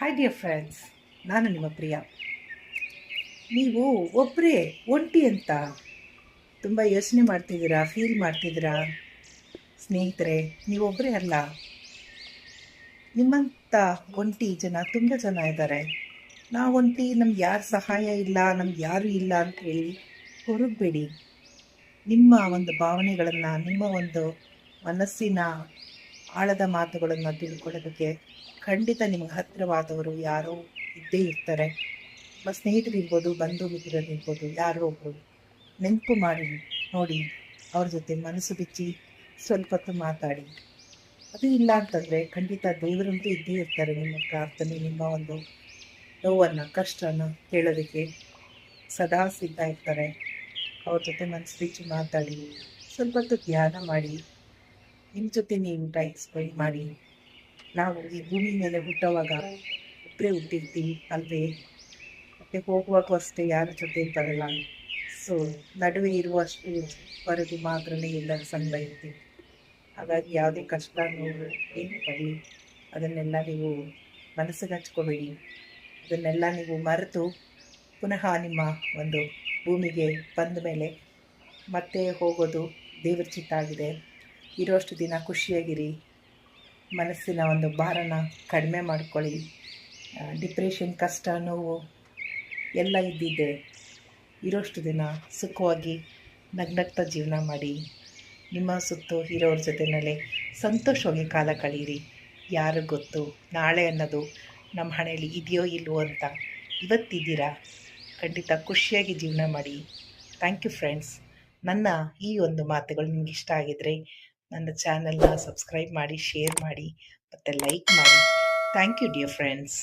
Hi dear friends, ನಾನು ನಿಮ್ಮ ಪ್ರಿಯ. ನೀವು ಒಬ್ಬರೇ ಒಂಟಿ ಅಂತ ತುಂಬ ಯೋಚನೆ ಮಾಡ್ತಿದ್ದೀರಾ, ಫೀಲ್ ಮಾಡ್ತಿದ್ದೀರಾ? ಸ್ನೇಹಿತರೆ, ನೀವೊಬ್ಬರೇ ಅಲ್ಲ, ನಿಮ್ಮಂಥ ಒಂಟಿ ಜನ ತುಂಬ ಜನ ಇದ್ದಾರೆ. ನಾವು ಒಂಟಿ, ನಮ್ಗೆ ಯಾರ ಸಹಾಯ ಇಲ್ಲ, ನಮ್ಗೆ ಯಾರೂ ಇಲ್ಲ ಅಂತ ಹೇಳಿ ಹೊರಗಬೇಡಿ. ನಿಮ್ಮ ಒಂದು ಭಾವನೆಗಳನ್ನು, ನಿಮ್ಮ ಒಂದು ಮನಸ್ಸಿನ ಆಳದ ಮಾತುಗಳನ್ನು ತಿಳ್ಕೊಳ್ಳೋದಕ್ಕೆ ಖಂಡಿತ ನಿಮ್ಗೆ ಹತ್ತಿರವಾದವರು ಯಾರೋ ಇದ್ದೇ ಇರ್ತಾರೆ. ನಿಮ್ಮ ಸ್ನೇಹಿತರಿರ್ಬೋದು, ಬಂಧು ಮಿತ್ರರಿರ್ಬೋದು, ಯಾರೋ ಒಬ್ಬರು ನೆನಪು ಮಾಡಿ ನೋಡಿ, ಅವ್ರ ಜೊತೆ ಮನಸ್ಸು ಬಿಚ್ಚಿ ಸ್ವಲ್ಪ ಹೊತ್ತು ಮಾತಾಡಿ. ಅದು ಇಲ್ಲ ಅಂತಂದರೆ ಖಂಡಿತ ದೇವರಂತೂ ಇದ್ದೇ ಇರ್ತಾರೆ. ನಿಮ್ಮ ಪ್ರಾರ್ಥನೆ, ನಿಮ್ಮ ಒಂದು ನೋವನ್ನು, ಕಷ್ಟನ ಕೇಳೋದಕ್ಕೆ ಸದಾ ಸಿಗ್ತಾ ಇರ್ತಾರೆ. ಅವ್ರ ಜೊತೆ ಮನಸ್ಸು ಬಿಚ್ಚಿ ಮಾತಾಡಿ, ಸ್ವಲ್ಪ ಹೊತ್ತು ಧ್ಯಾನ ಮಾಡಿ, ನಿಮ್ಮ ಜೊತೆ ನೀವು ಟೈಮ್ ಸ್ಪೆಂಡ್ ಮಾಡಿ. ನಾವು ಈ ಭೂಮಿ ಮೇಲೆ ಹುಟ್ಟುವಾಗ ಒಬ್ಬರೇ ಹುಟ್ಟಿರ್ತೀವಿ ಅಲ್ವೇ, ಮತ್ತು ಹೋಗುವಾಗೂ ಅಷ್ಟೇ, ಯಾರ ಜೊತೆ ಬರಲ್ಲ. ಸೊ ನಡುವೆ ಇರುವಷ್ಟು ವರೆಗೂ ಮಾತ್ರನೇ ಎಲ್ಲರ ಸಂಗ ಇರ್ತೀವಿ. ಹಾಗಾಗಿ ಯಾವುದೇ ಕಷ್ಟ, ನೋವು ಏನು ಬರಲಿ, ಅದನ್ನೆಲ್ಲ ನೀವು ಮನಸ್ಸಿಗೆ ಹಚ್ಕೋಬೇಡಿ. ಅದನ್ನೆಲ್ಲ ನೀವು ಮರೆತು ಪುನಃ ನಿಮ್ಮ ಒಂದು ಭೂಮಿಗೆ ಬಂದ ಮೇಲೆ ಮತ್ತೆ ಹೋಗೋದು ದೇವ್ರ ಚಿತ್ತ ಆಗಿದೆ. ಇರೋಷ್ಟು ದಿನ ಖುಷಿಯಾಗಿರಿ, ಮನಸ್ಸಿನ ಒಂದು ಭಾರನ ಕಡಿಮೆ ಮಾಡ್ಕೊಳ್ಳಿ. ಡಿಪ್ರೆಷನ್, ಕಷ್ಟ, ನೋವು ಎಲ್ಲ ಇದ್ದಿದ್ದೆ. ಇರೋಷ್ಟು ದಿನ ಸುಖವಾಗಿ ನಗ್ನಗ್ತಾ ಜೀವನ ಮಾಡಿ, ನಿಮ್ಮ ಸುತ್ತು ಇರೋರ ಜೊತೆಯಲ್ಲೇ ಸಂತೋಷವಾಗಿ ಕಾಲ ಕಳೀರಿ. ಯಾರಿಗೆ ಗೊತ್ತು ನಾಳೆ ಅನ್ನೋದು ನಮ್ಮ ಹಣೆಯಲ್ಲಿ ಇದೆಯೋ ಇಲ್ವೋ ಅಂತ. ಇವತ್ತಿದ್ದೀರಾ, ಖಂಡಿತ ಖುಷಿಯಾಗಿ ಜೀವನ ಮಾಡಿ. Thank you friends. ನನ್ನ ಈ ಒಂದು ಮಾತುಗಳು ನಿಮ್ಗೆ ಇಷ್ಟ ಆಗಿದರೆ ನನ್ನ ಚಾನಲ್ನ ಸಬ್ಸ್ಕ್ರೈಬ್ ಮಾಡಿ, ಶೇರ್ ಮಾಡಿ ಮತ್ತು ಲೈಕ್ ಮಾಡಿ. Thank you dear friends.